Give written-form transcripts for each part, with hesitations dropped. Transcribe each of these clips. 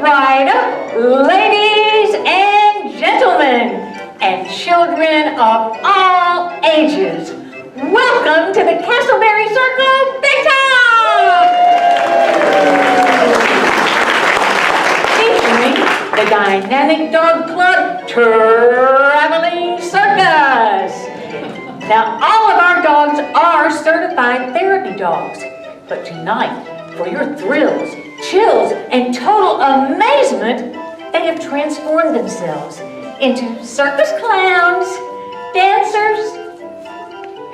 Ride up, ladies and gentlemen, and children of all ages. Welcome to the Castleberry Circle Big Top! Featuring the dynamic dog club, Traveling Circus. Now, all of our dogs are certified therapy dogs, but tonight, for your thrills, chills, and total amazement, they have transformed themselves into circus clowns, dancers,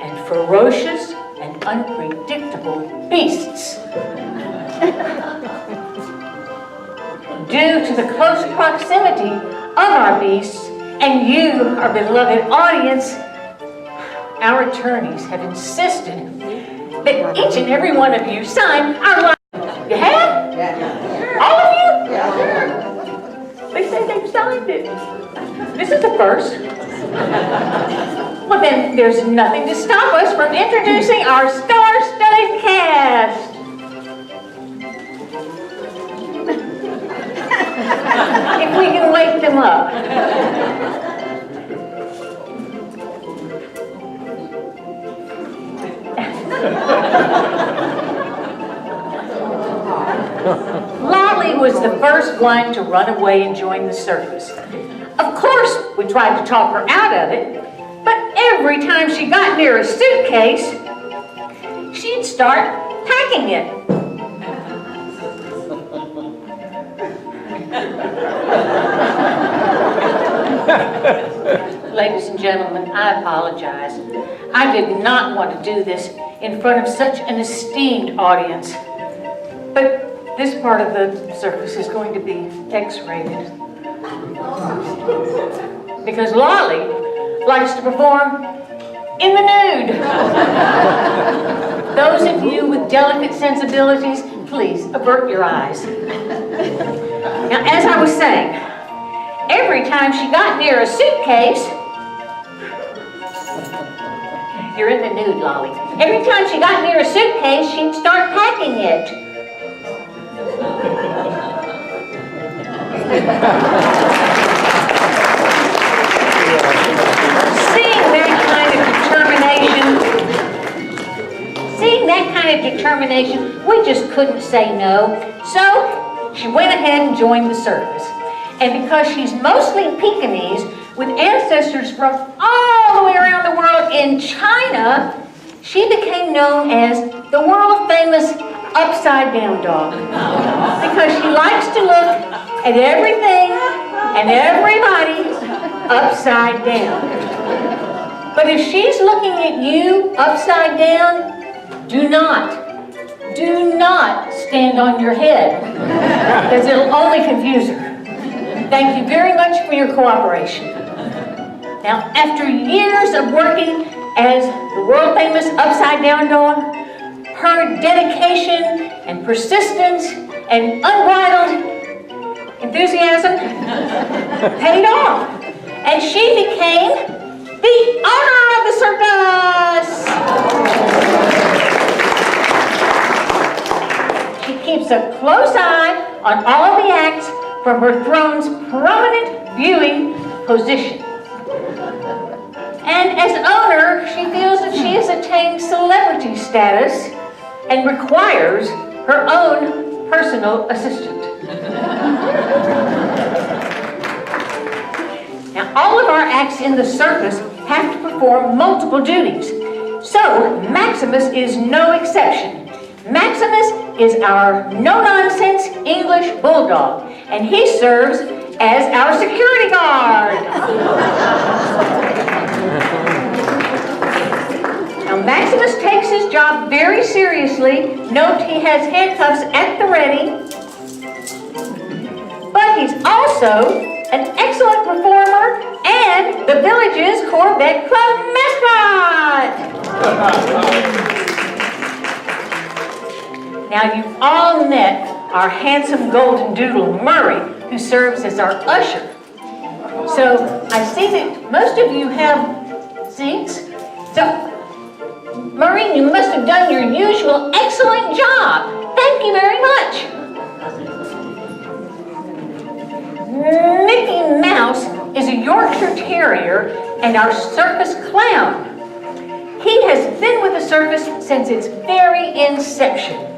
and ferocious and unpredictable beasts. Due to the close proximity of our beasts and you, our beloved audience, our attorneys have insisted that each and every one of you sign our life. You have? Yeah. All of you? Yeah. They say they've signed it. This is the first. Well, then there's nothing to stop us from introducing our star-studded cast. If we can wake them up. Lolly was the first one to run away and join the circus. Of course, we tried to talk her out of it, but every time she got near a suitcase, she'd start packing it. Ladies and gentlemen, I apologize. I did not want to do this in front of such an esteemed audience. But this part of the circus is going to be X-rated. Because Lolly likes to perform in the nude. Those of you with delicate sensibilities, please avert your eyes. Now, as I was saying, every time she got near a suitcase, you're in the nude, Lolly. Every time she got near a suitcase, she'd start packing it. Seeing that kind of determination, we just couldn't say no. So she went ahead and joined the circus. And because she's mostly Pekingese, with ancestors from all the way around the world in China, she became known as the world-famous upside-down dog. Because she likes to look at everything and everybody upside down. But if she's looking at you upside down, do not stand on your head, because it'll only confuse her. Thank you very much for your cooperation. Now, after years of working as the world-famous upside-down dog, her dedication and persistence and unbridled enthusiasm paid off, and she became the owner of the circus. She keeps a close eye on all of the acts from her throne's prominent viewing position. And as owner, she feels that she has attained celebrity status and requires her own personal assistant. Now, all of our acts in the circus have to perform multiple duties. So, Maximus is no exception. Maximus is our no-nonsense English bulldog, and he serves as our security guard. Now, Maximus takes his job very seriously. Note he has handcuffs at the ready. But he's also an excellent performer and the village's Corvette Club mascot. Now, you've all met our handsome golden doodle, Murray, who serves as our usher. So, I see that most of you have seats. So, Murray, you must have done your usual excellent job. Thank you very much. Mickey Mouse is a Yorkshire Terrier and our circus clown. He has been with the circus since its very inception.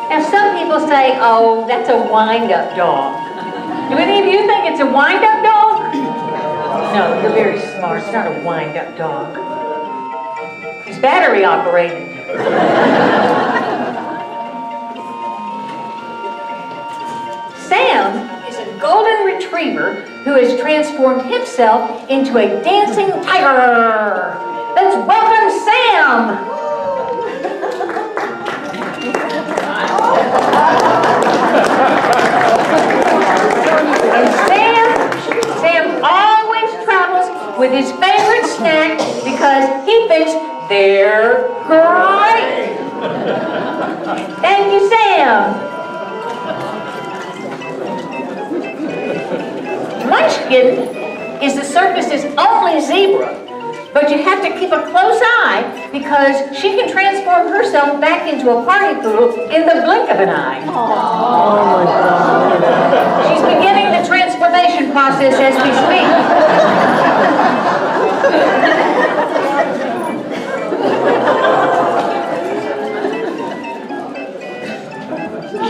Now some people say, oh, that's a wind-up dog. Do any of you think it's a wind-up dog? No, you're very smart. It's not a wind-up dog. It's battery operated. Sam is a golden retriever who has transformed himself into a dancing tiger. Let's welcome Sam! And Sam always travels with his favorite snack because he thinks they're great. Thank you, Sam. Munchkin is the circus's only zebra, but you have to keep a close eye because she can transform herself back into a party poodle in the blink of an eye. Oh my God. She's beginning the transformation process as we speak.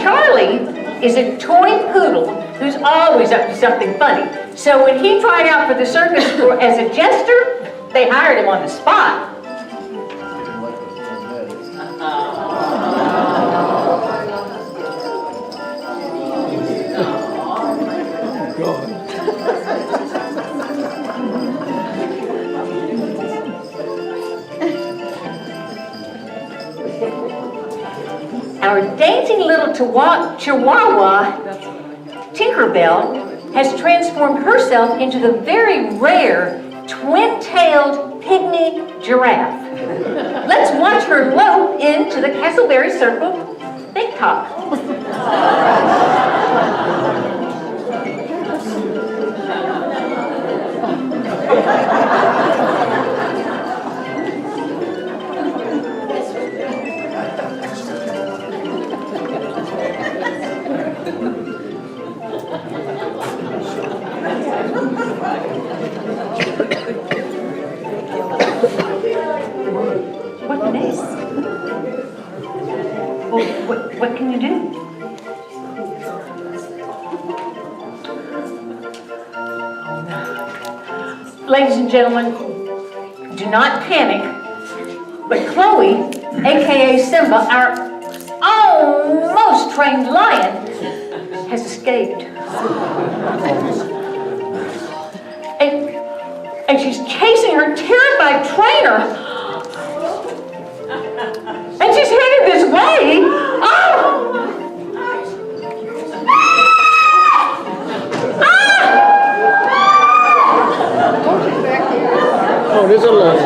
Charlie is a toy poodle who's always up to something funny. So when he tried out for the circus as a jester, they hired him on the spot. Our dainty little Chihuahua, Tinkerbell, has transformed herself into the very rare twin-tailed pygmy giraffe. Let's watch her lope into the Castleberry Circle Big Top. What next? Well, what can you do? Ladies and gentlemen, do not panic, but Chloe, aka Simba, our almost trained lion, has escaped. And she's chasing her terrified trainer. And she's headed this way. Oh! Oh, there's a lion.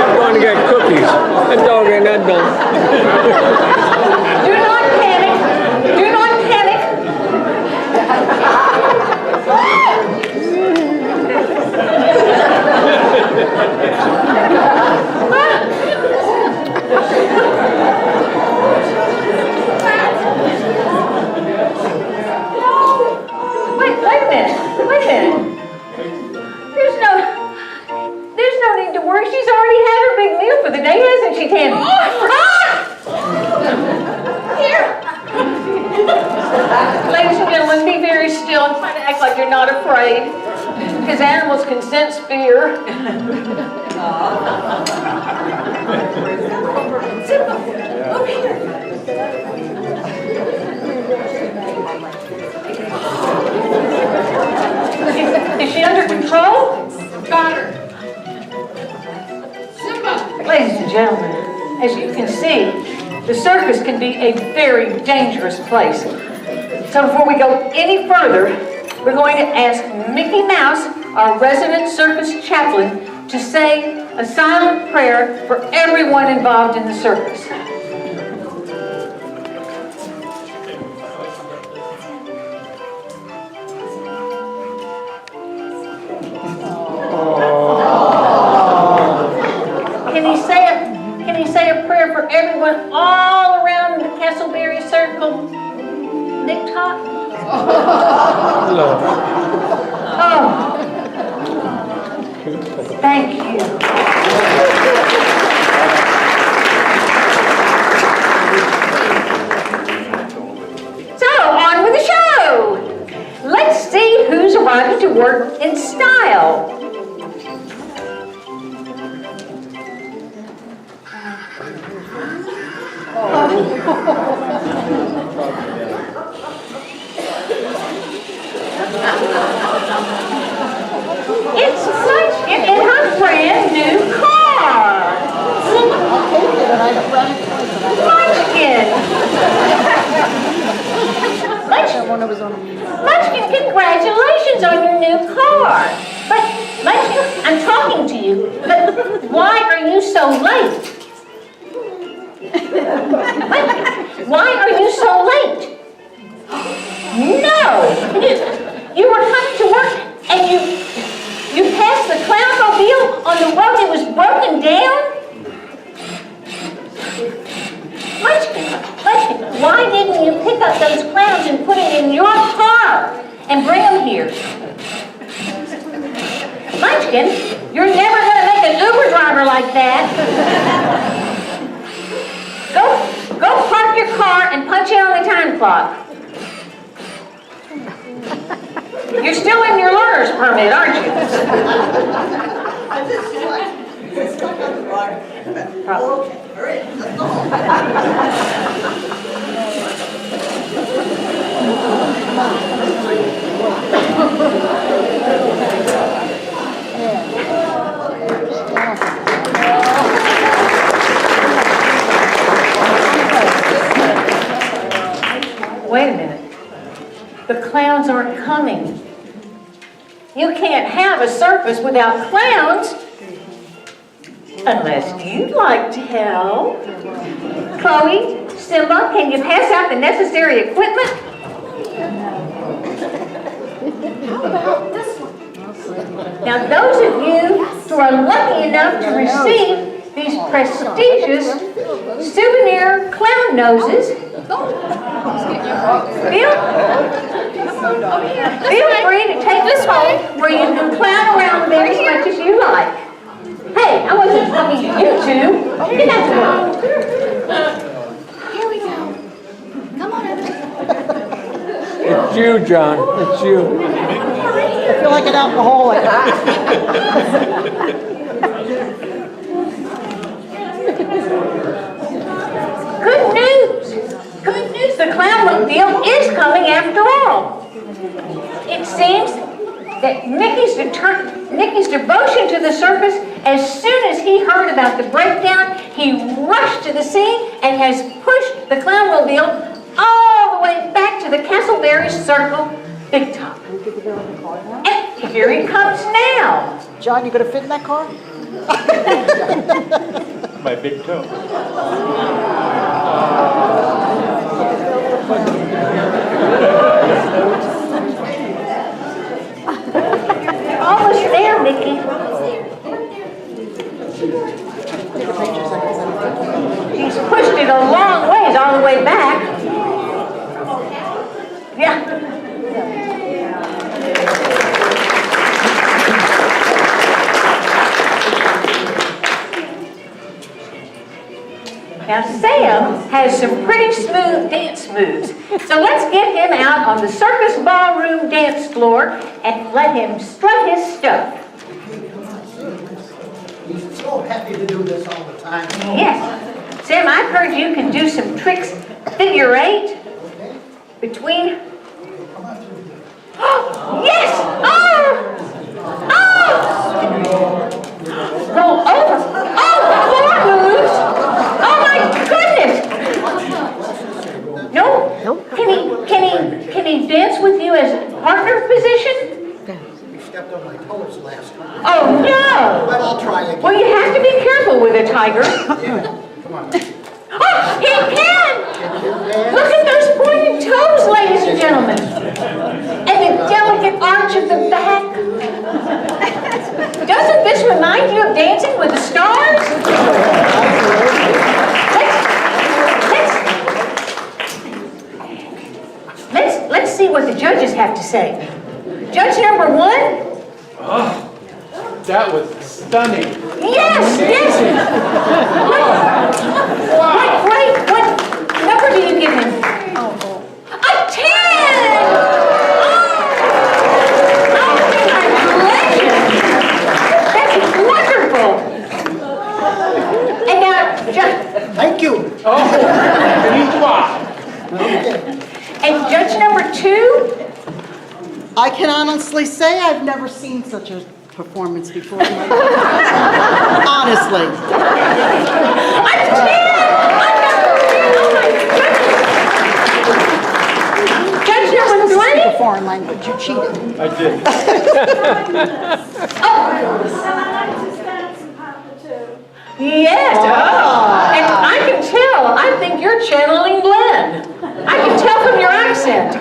I'm going to get cookies. That dog ain't that dumb. Do not panic. Do not panic. Wait a minute. There's no need to worry. She's already had her big meal for the day, hasn't she, Tammy? Here. Ladies and gentlemen, be very still and try to act like you're not afraid, because animals can sense fear. Simba, over here. Is she under control? Got her. Simba. Ladies and gentlemen, as you can see, the circus can be a very dangerous place. So before we go any further, we're going to ask Mickey Mouse, our resident circus chaplain, to say a silent prayer for everyone involved in the circus. Can he say a prayer for everyone all around the Castleberry circle? Nick Top? Oh. Thank you. So, on with the show. Let's see who's arriving to work in style. It's Munchkin in her brand new car. Munchkin. Munchkin, congratulations on your new car. But Munchkin, I'm talking to you. But why are you so late? Why are you so late? No! You were coming to work and you passed the clownmobile on the road that was broken down? Munchkin, why didn't you pick up those clowns and put it in your car and bring them here? Munchkin, you're never going to make an Uber driver like that. Go park your car and punch in on the time clock. You're still in your learner's permit, aren't you? Probably. Wait a minute. The clowns aren't coming. You can't have a circus without clowns. Unless you'd like to help. Chloe, Simba, can you pass out the necessary equipment? How about this one? Now, those of you who are lucky enough to receive these prestigious souvenir clown noses, feel free to take this home where you can clown around them as much as you like. Hey, I wasn't talking to you two. Get out the door. Here we go. Come on, everybody. It's you, John. It's you. I feel like an alcoholic. Good news! Good news, the clownmobile is coming after all. It seems that Mickey's devotion to the circus, as soon as he heard about the breakdown, he rushed to the scene and has pushed the clownmobile all the way back to the Castleberry Circle Big Top. And here he comes now. John, you gonna fit in that car? My big toe. Almost there, Mickey. He's pushed it a long ways, all the way back. Yeah. Now, Sam has some pretty smooth dance moves, so let's get him out on the circus ballroom dance floor and let him strut his stuff. He's so happy to do this all the time. Yes. Sam, I've heard you can do some tricks, figure eight, between... Oh, yes! Oh! Oh! Roll over. Oh, floor moves! Oh my goodness! No. Can he stepped on my toes last time. Oh, no! But I'll try again. Well, you have to be careful with a tiger. Yeah, come on. Oh, he can! Look at those pointed toes, ladies and gentlemen. And the delicate arch of the back. Doesn't this remind you of Dancing with the Stars? Let's see what the judges have to say. Judge number 1? That was stunning. Yes, yes. Wait, what number do you give him? A 10! Oh, congratulations! That's wonderful. And now, Thank you. and judge number 2? I can honestly say I've never seen such a performance before in my life. Honestly. A 10! Oh my goodness! Judge number 3? A foreign language. You cheated. I did. Yes, oh. And I can tell, I think you're channeling Glenn. I can tell from your accent.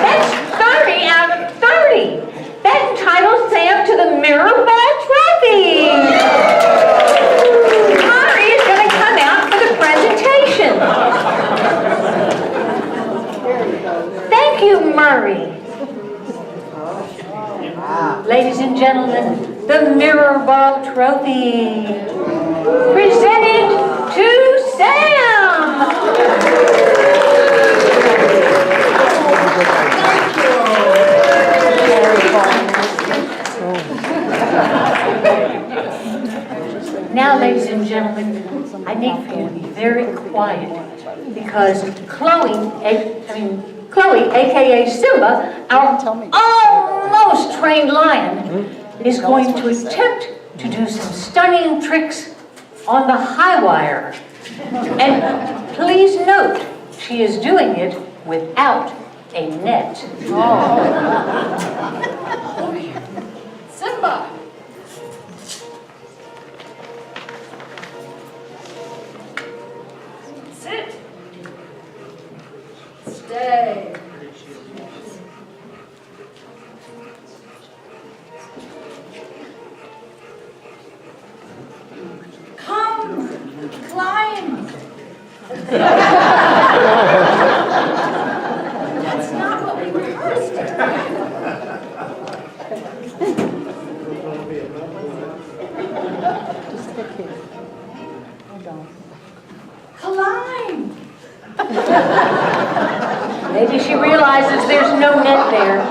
That's 30 out of 30. That entitles Sam to the Mirror Ball Trophy. Murray is going to come out for the presentation. Thank you, Murray. Ladies and gentlemen, the Mirror Ball Trophy presented to Sam. Now, ladies and gentlemen, I need for you to be very quiet because Chloe, aka Simba, our almost trained lion, is going to attempt to do some stunning tricks on the high wire. And please note, she is doing it without a net. Simba! Sit. Stay. Come, climb. That's not what we rehearsed. Climb. Maybe she realizes there's no net there.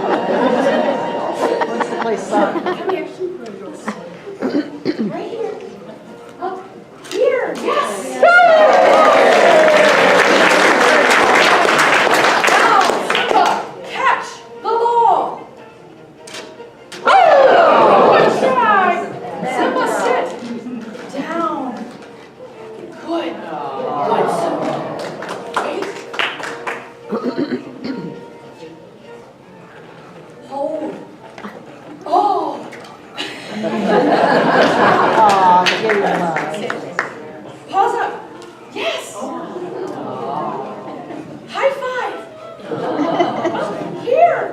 What's the place up? Come here. Right here. Up here. Yes. Now, Simba, catch the ball. Good try. Simba, sit down. Good. Good, Simba. Wait. Hold. Oh. Aw, the game was. Pause up. Yes. High five. Here.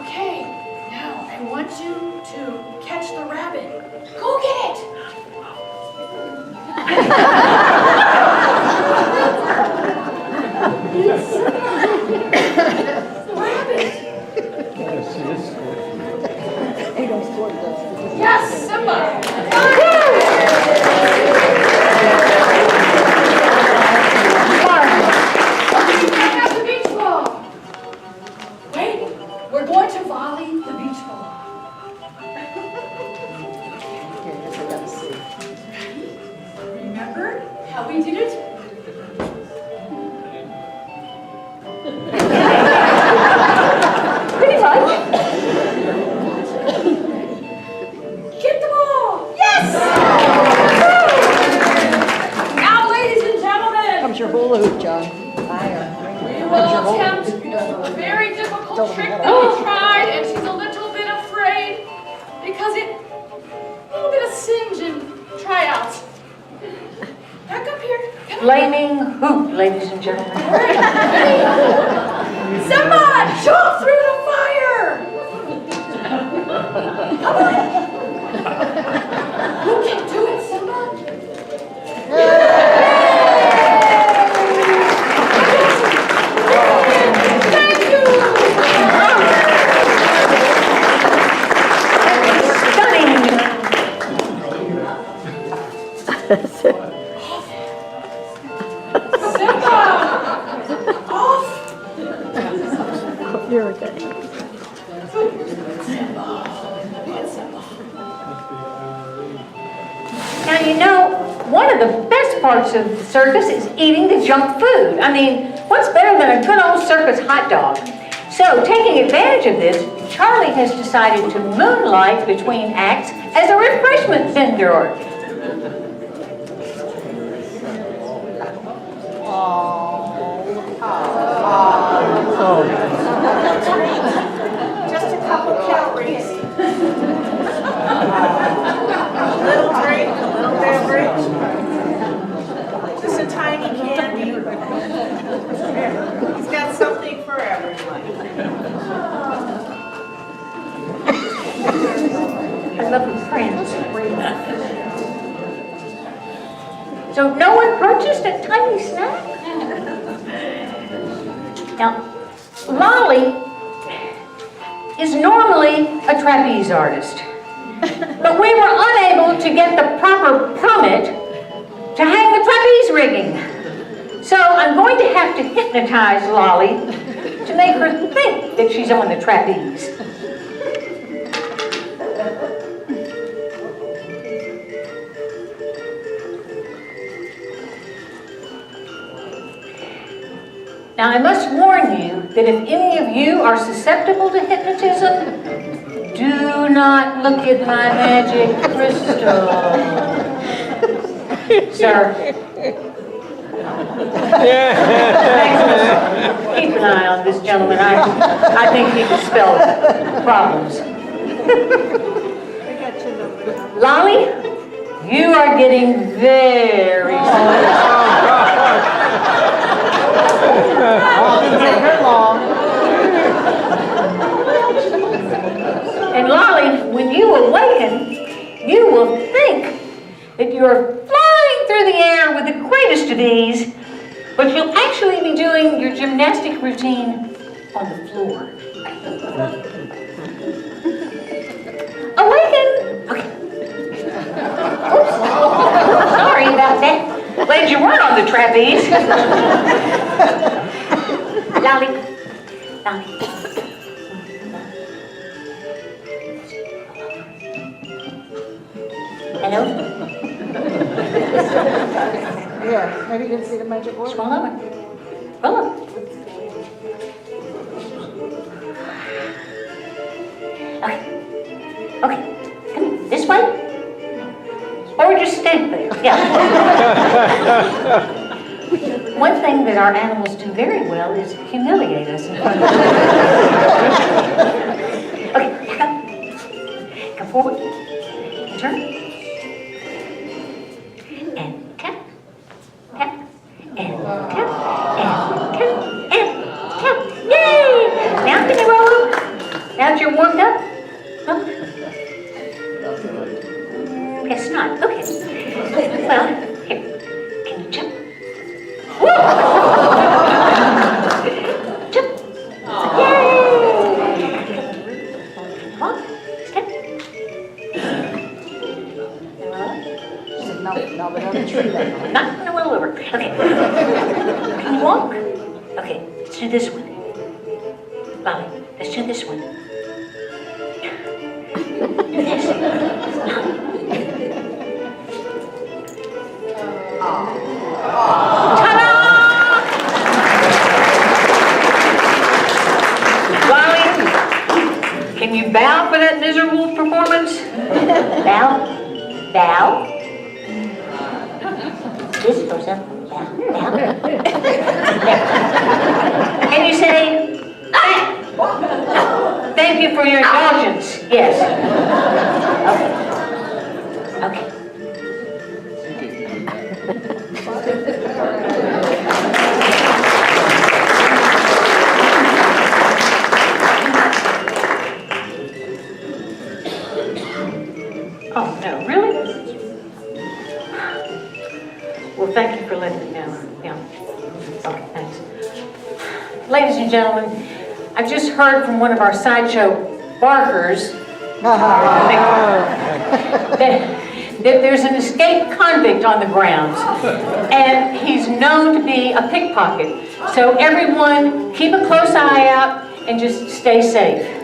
Okay. Now I want you to catch the rabbit. Go get it. Rabbit. Yes, Simba. Catch the beach ball. Wait, we're going to volley the beach ball. Remember how we did it? Pretty much. Get the ball. Yes. We tried, and she's a little bit afraid because a little bit of singe in tryouts. Back up here. Come on. Flaming hoop, ladies and gentlemen. Simba, jump through the fire! Come on. You can do it, Simba. Thank you. Stunning. Simba! Off! You're okay. Now, you know, one of the best parts of the circus is eating the junk food. I mean, what's better than a good old circus hot dog? So, taking advantage of this, Charlie has decided to moonlight between acts as a refreshment vendor. Just a couple calories. A little drink, a little beverage. Just a tiny candy. He's got something for everyone. I love his friends. So no one purchased a tiny snack? Now, Lolly is normally a trapeze artist, but we were unable to get the proper permit to hang the trapeze rigging. So I'm going to have to hypnotize Lolly to make her think that she's on the trapeze. Now, I must warn you that if any of you are susceptible to hypnotism, do not look at my magic crystal. Sir. Keep an eye on this gentleman. I think he can spell problems. Lolly, you are getting very Didn't take her long. And Lolly, when you awaken, you will think that you're flying through the air with the greatest of ease, but you'll actually be doing your gymnastic routine on the floor. Awaken! Okay. Oops. Sorry about that. Glad you weren't on the trapeze. Lolly. Lolly. Hello? Yeah, maybe you didn't see the magic word. Roll over. Roll over. Okay. Okay. Come here. This way? Or just stay there. Yeah. One thing that our animals do very well is humiliate us in front of Okay. Come forward. Turn. And tap. Tap. And tap. And tap. And tap. Yay! Now can you roll over? Now that you're warmed up? Huh? Guess not. Okay. Well, here. Can you jump? Woo! Jump. Yay! Walk. Step. No, but on the tree then. Not gonna roll over. Okay. Can you walk? Okay, let's do this one. Lolly, let's do this one. Do this. Ta-da! Lolly, can you bow for that miserable performance? Bow. Bow. This goes up. Bow. Bow. Can you say, ah! Thank you for your indulgence. Yes. Okay. Okay. Oh, no, really? Well, thank you for letting me know. Yeah. Okay, thanks. Ladies and gentlemen, I've just heard from one of our sideshow barkers that there's an escaped convict on the grounds, and he's known to be a pickpocket. So everyone, keep a close eye out and just stay safe.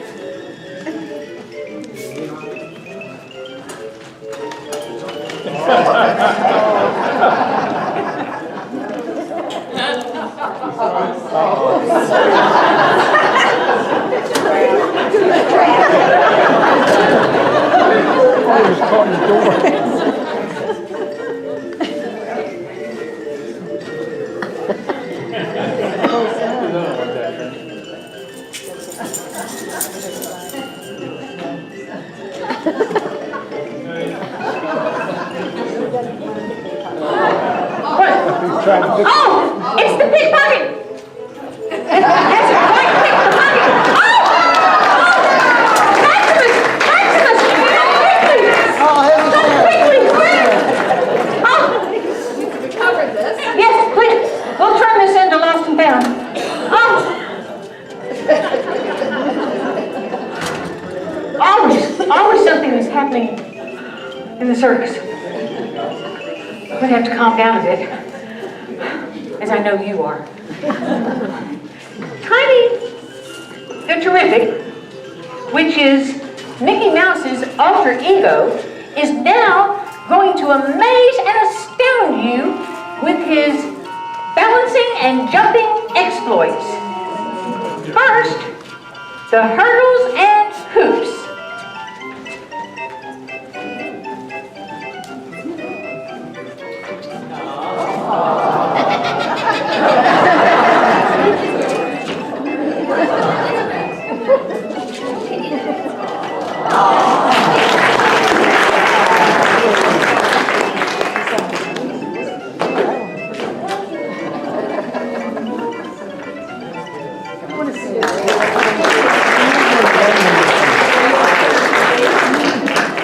Oh, it's the pickpocket! That's a white pickpocket! Maximus! Maximus! Quickly! We covered this. Yes, quick! We'll turn this into lost and found. Always something is happening in the circus. We'd have to calm down a bit, as I know you are. Tiny the Terrific, which is Mickey Mouse's alter ego, is now going to amaze and astound you with his balancing and jumping exploits. First, the hurdles and hoops.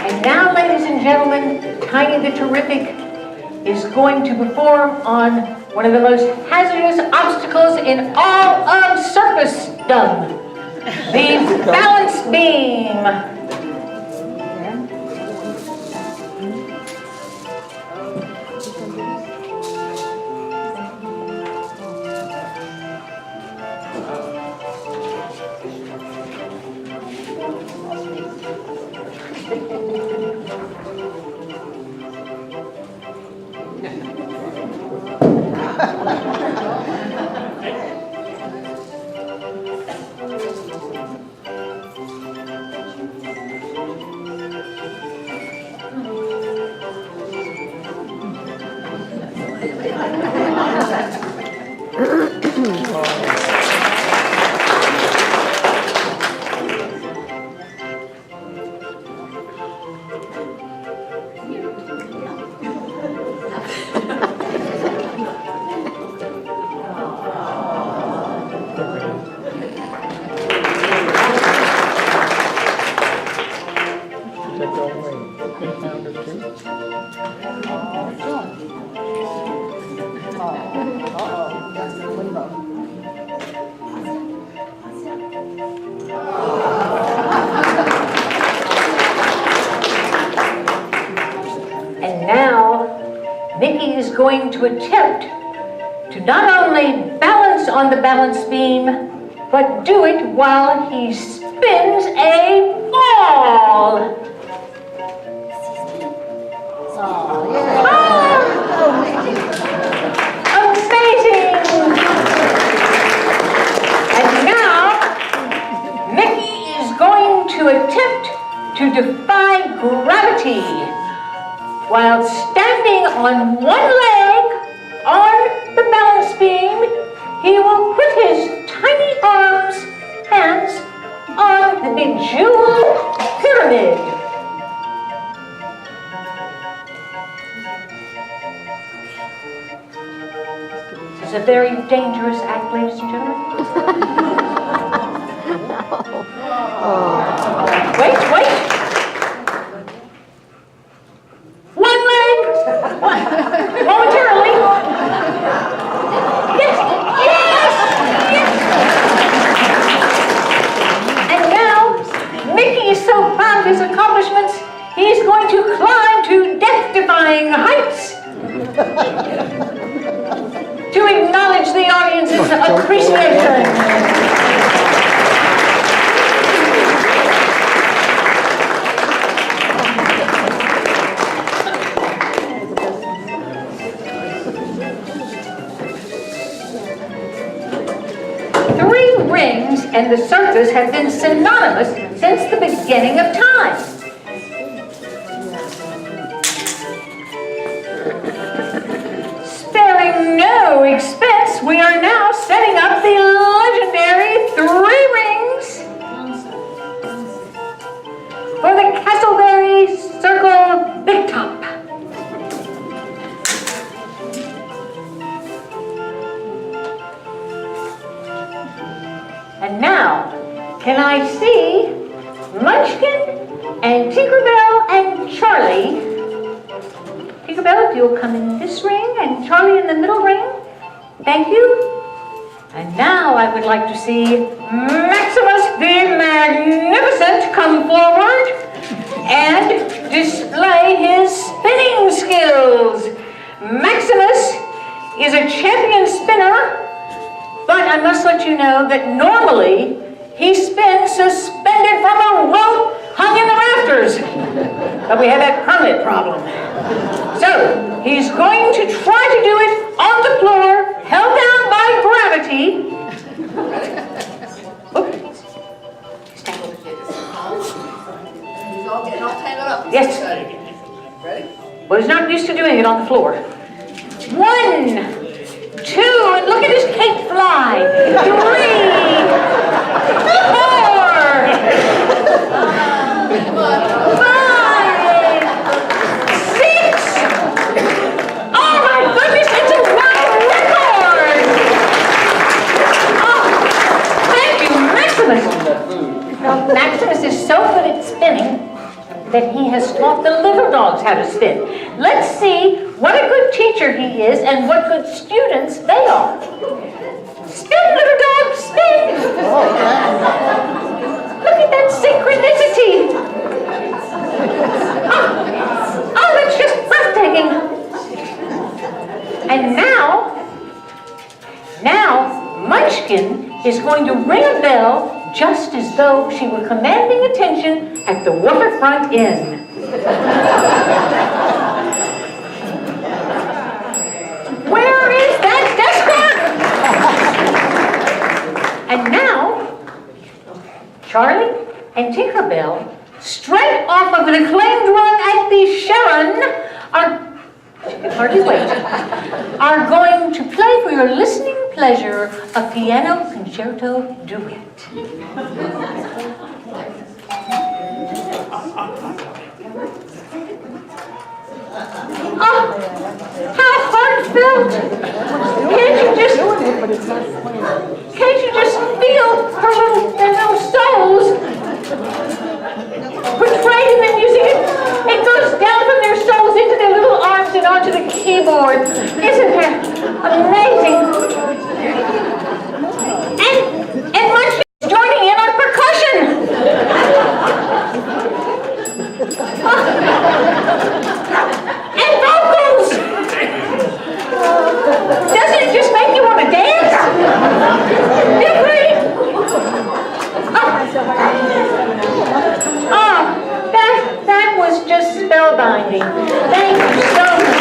And now, ladies and gentlemen, Tiny the Terrific is going to perform on one of the most hazardous obstacles in all of circusdom, the balance beam. And now, Mickey is going to attempt to not only balance on the balance beam, but do it while he spins a ball. Amazing! And now, Mickey is going to attempt to defy gravity. While standing on one leg on the balance beam, he will put his tiny arms stands on the bejeweled pyramid. This is a very dangerous act, ladies and gentlemen. Wait. One leg. Momentarily. Yes. And now, Mickey is so proud of his accomplishments, he's going to climb to death-defying heights to acknowledge the audience's appreciation. Rings and the circus have been synonymous since the beginning of time. Sparing no expense, we are now setting up the legendary 3 rings for the Castleberry Circle Big Top. And now, can I see Munchkin and Tinkerbell and Charlie? Tinkerbell, if you'll come in this ring, and Charlie in the middle ring. Thank you. And now I would like to see Maximus the Magnificent come forward and display his spinning skills. Maximus is a champion spinner, but I must let you know that normally he spins suspended from a rope hung in the rafters. But we have that permit problem. So he's going to try to do it on the floor, held down by gravity. He's all getting all tangled up. Yes. Ready? Well, he's not used to doing it on the floor. 1, 2, and look at his cake fly. 3, 4, 5, 6. Oh my goodness, it's a world record. Oh, thank you, Maximus. Now, Maximus is so good at spinning that he has taught the little dogs how to spin. Let's see what a good teacher he is and what good students they are. Spin, little dog, spin! Look at that synchronicity! Oh, that's just breathtaking! And now, Munchkin is going to ring a bell just as though she were commanding attention at the Waterfront Inn. Where is that desk? And now, Charlie and Tinkerbell, straight off of an acclaimed run at the Sharon, are going to play for your listening pleasure a piano concerto duet. Oh, how heartfelt! Can't you just feel their little souls portrayed in the music? It goes down from their souls into their little arms and onto the keyboard. Isn't that amazing? And Munchkin's joining in on percussion. And vocals. Doesn't it just make you want to dance? That was just spellbinding. Thank you so much.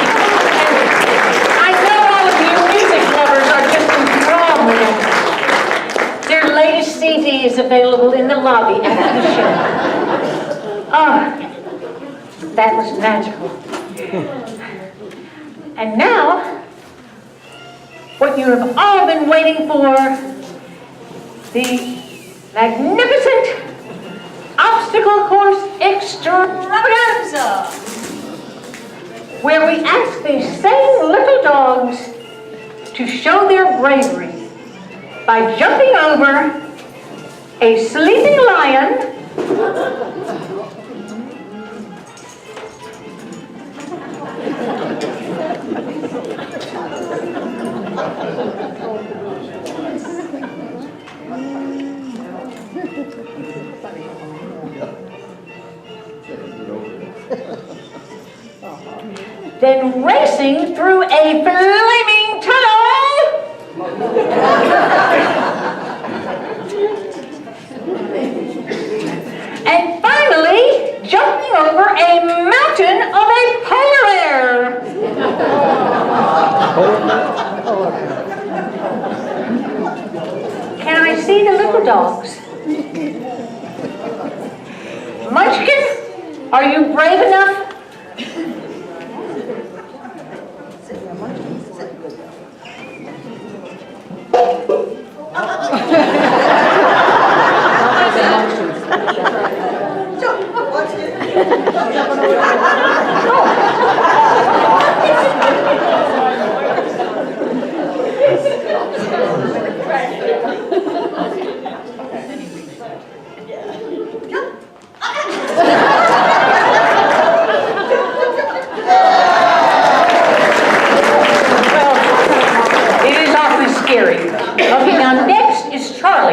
I know all of you music lovers are just enthralled with it. Their latest CD is available in the lobby after the show. Oh, that was magical. And now, what you have all been waiting for, the magnificent obstacle course extravaganza, where we ask these same little dogs to show their bravery by jumping over a sleeping lion, then racing through a flaming tunnel, and finally jumping over a mountain of a polar bear. Can I see the little dogs? Munchkin, are you brave enough?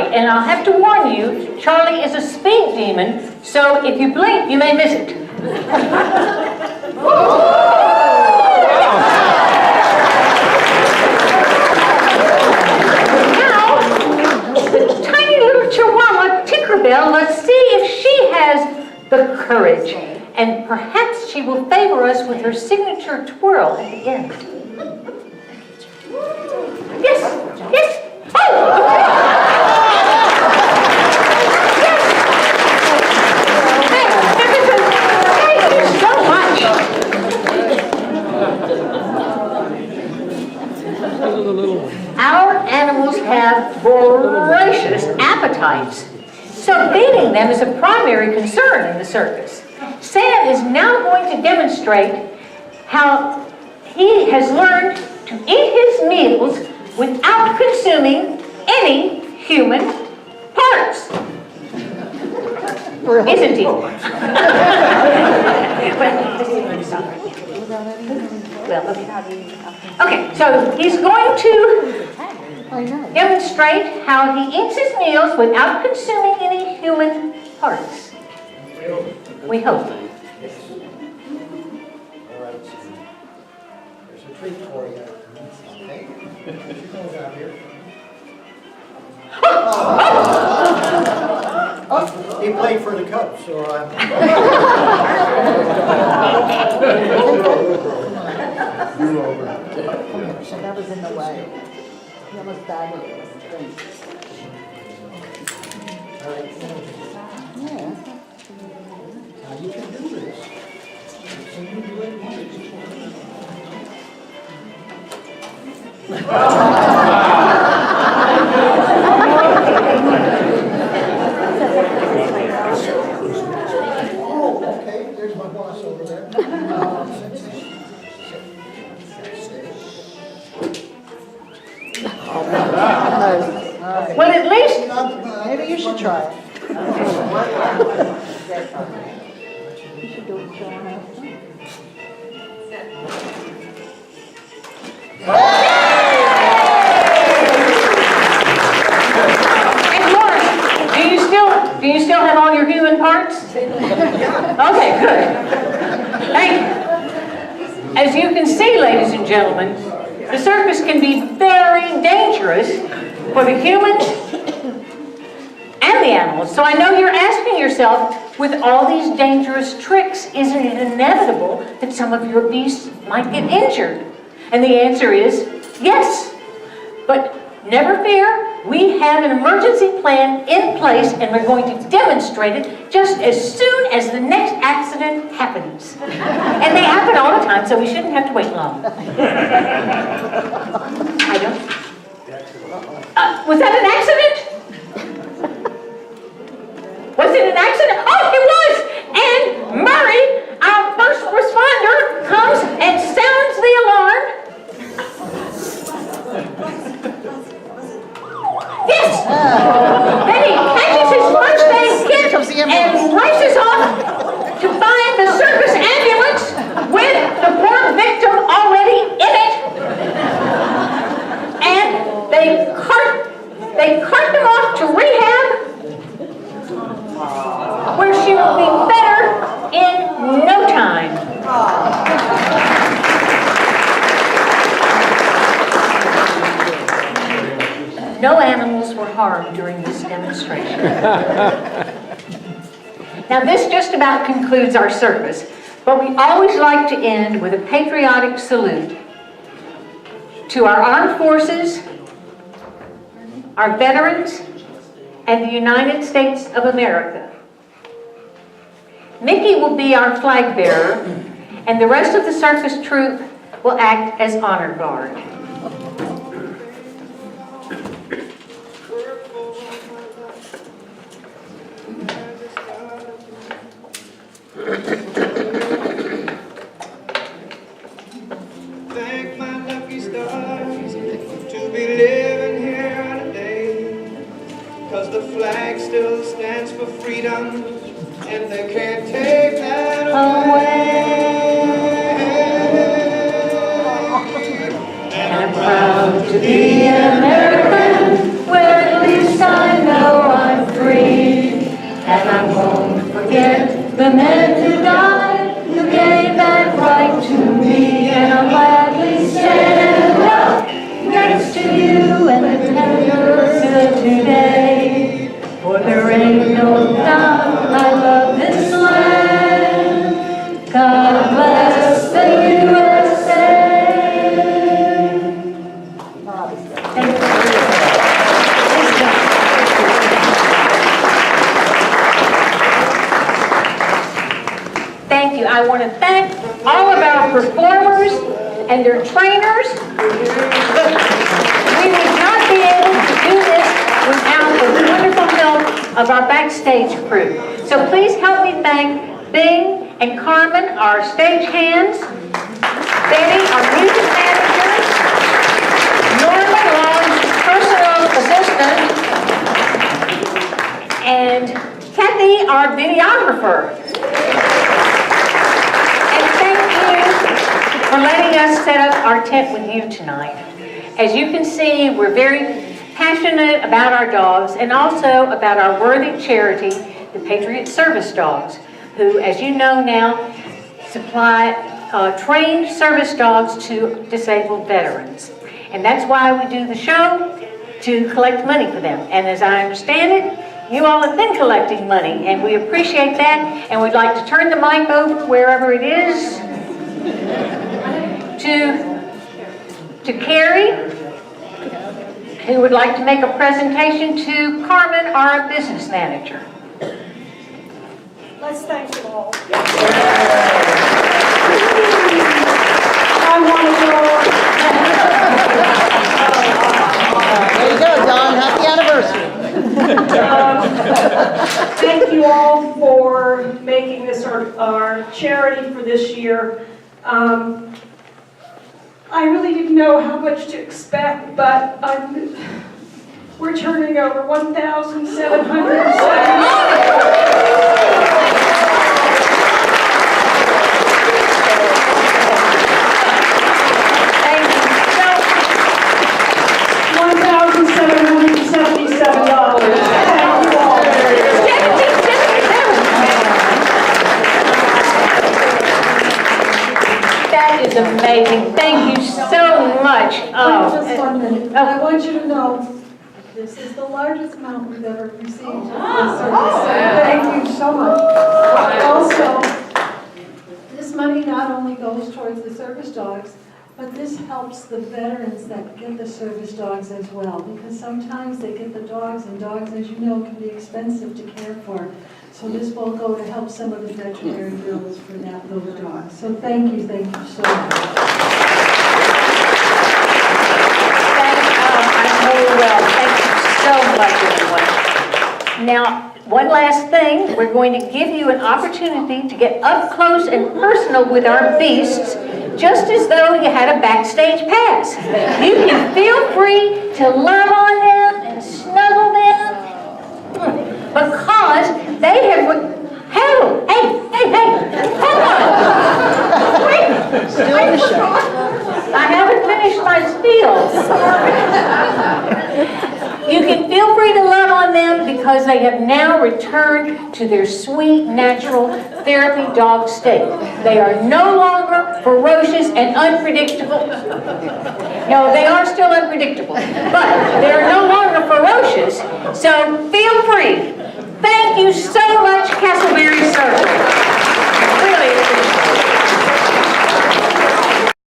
And I'll have to warn you, Charlie is a speed demon, so if you blink, you may miss it. Now, the tiny little Chihuahua Tinkerbell, let's see if she has the courage. And perhaps she will favor us with her signature twirl at the end. Yes, yes. Oh! Our animals have voracious appetites, so feeding them is a primary concern in the circus. Sam is now going to demonstrate how he has learned to eat his meals without consuming any human parts. Isn't he? Okay, so he's going to demonstrate how he eats his meals without consuming any human parts. We hope. All right. There's a treat for you. Okay? She goes out here. Oh, he played for the Cubs, so you're over. That was in the way. He almost died. All right. Yeah. Now you can do this. Can you do it? Oh, okay. There's my boss over there. Well, at least Maybe you should try it. You should do it, Joanna. And Morris, do you still have all your human parts? Okay, good. Thank you. As you can see, ladies and gentlemen, the circus can be very dangerous for the humans and the animals. So I know you're asking yourself, with all these dangerous tricks, isn't it inevitable that some of your beasts might get injured? And the answer is yes. But never fear, we have an emergency plan in place and we're going to demonstrate it just as soon as the next accident happens. And they happen all the time, so we shouldn't have to wait long. I don't. Was that an accident? Was it an accident? Oh, it was! And Murray, our first responder, comes and sounds the alarm. Yes! Then he catches his first aid kit and races off to find the circus ambulance with the poor victim already in it. And they cart them off to rehab, where she will be better in no time. No animals were harmed during this demonstration. Now this just about concludes our service, but we always like to end with a patriotic salute to our armed forces, our veterans, and the United States of America. Mickey will be our flag bearer, and the rest of the circus troupe will act as honor guard. Thank my lucky stars to be living here today, 'cause the flag still stands for freedom, and they can't take that away. And I'm proud to be an American, where at least I know I'm free, and I won't forget the men who died, who gave that right to me, and I'll gladly stand up next to you and the tender today, for there ain't no doubt I love this land. God bless the USA. Thank you. I want to thank all of our performers and their trainers. We would not be able to do this without the wonderful help of our backstage crew. So please help me thank Bing and Carmen, our stage hands, Betty, our music manager, Norman, Long's personal assistant, and Kathy, our videographer. For letting us set up our tent with you tonight. As you can see, we're very passionate about our dogs and also about our worthy charity, the Patriot Service Dogs, who, as you know now, supply trained service dogs to disabled veterans. And that's why we do the show, to collect money for them. And as I understand it, you all have been collecting money, and we appreciate that, and we'd like to turn the mic over wherever it is to Carrie, who would like to make a presentation to Carmen, our business manager. Let's thank you all. I want to go. There you go, Don. Happy anniversary. Thank you all for making this our charity for this year. I really didn't know how much to expect, but we're turning over Amazing. Thank you so much. Just 1 minute. Oh. I want you to know, this is the largest amount we've ever received from the service. Thank you so much. Also, this money not only goes towards the service dogs, but this helps the veterans that get the service dogs as well, because sometimes they get the dogs, and dogs, as you know, can be expensive to care for. So this will go to help some of the veterinary bills for those dogs. So thank you so much. I know you well. Thank you so much, everyone. Now, one last thing, we're going to give you an opportunity to get up close and personal with our beasts, just as though you had a backstage pass. You can feel free to love on them and snuggle them, because they have... Hey, hold on! Wait! Still in the show. I haven't finished my spiel. You can feel free to love on them because they have now returned to their sweet, natural therapy dog state. They are no longer ferocious and unpredictable. No, they are still unpredictable, but they are no longer ferocious, so feel free. Thank you so